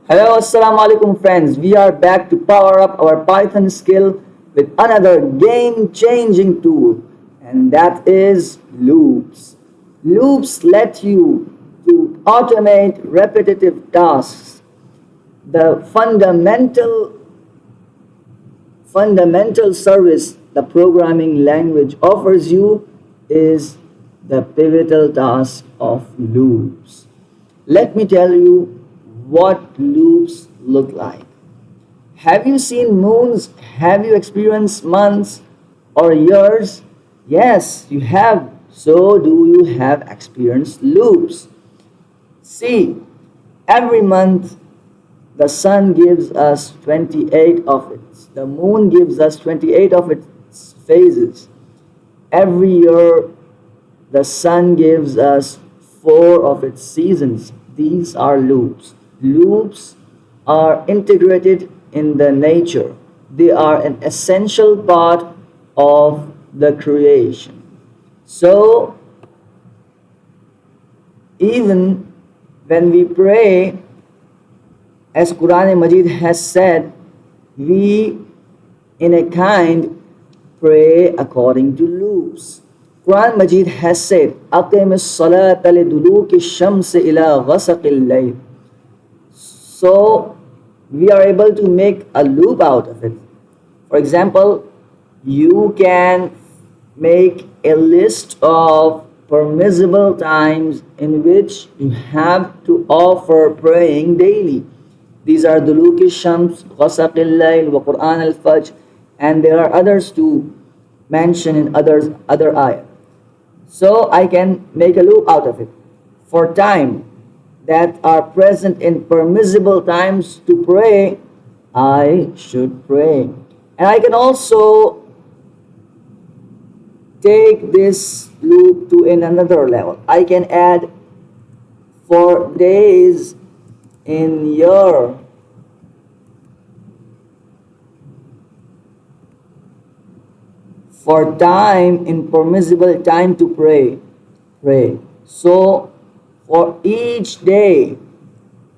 Hello, assalamu alaikum friends. We are back to power up our Python skill with another game-changing tool, and that is loops. Loops let you to automate repetitive tasks. The fundamental service the programming language offers you is the pivotal task of loops. Let me tell you what loops look like. Have you seen moons? Have you experienced months or years? Yes, you have. So do you have experienced loops? See, every month the sun gives us 28 of its, the moon gives us 28 of its phases. Every year the sun gives us 4 of its seasons. These are loops. Loops are integrated in the nature. They are an essential part of the creation. So even when we pray, as Quran Majid has said, we in a kind pray according to loops. Quran Majid has said, أَقِمِ الصَّلَاةَ لِدُلُوكِ الشَّمْسِ إِلَى غَسَقِ اللَّيْلِ. So we are able to make a loop out of it. For example, you can make a list of permissible times in which you have to offer praying daily. These are Duluki Shams, Ghasaq al-Layl, wa Quran al-Fajr, and there are others to mention in other ayat. So I can make a loop out of it. For time that are present in permissible times to pray, I should pray. And I can also take this loop to another level. I can add for days in year, for time in permissible time to pray. So for each day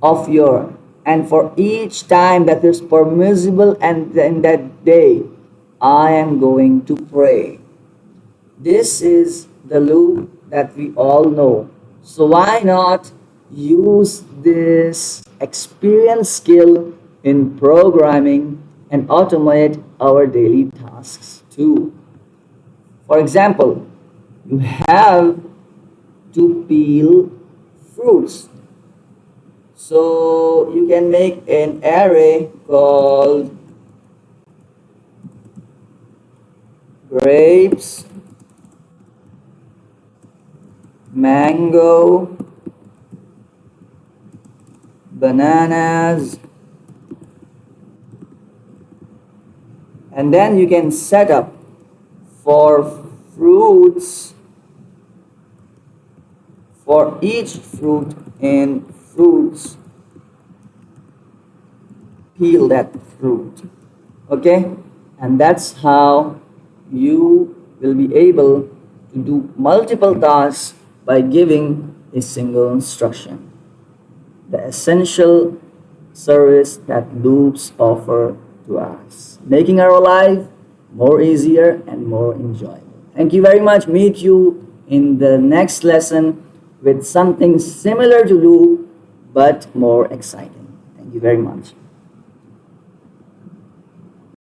of year and for each time that is permissible and in that day, I am going to pray. This is the loop that we all know. So why not use this experience skill in programming and automate our daily tasks too? For example, you have to peel fruits. So you can make an array called grapes, mango, bananas, and then you can set up for fruits, for each fruit in fruits, peel that fruit. Okay, and that's how you will be able to do multiple tasks by giving a single instruction. The essential service that loops offer to us, making our life more easier and more enjoyable. Thank you very much. Meet you in the next lesson with something similar to loop but more exciting. Thank you very much.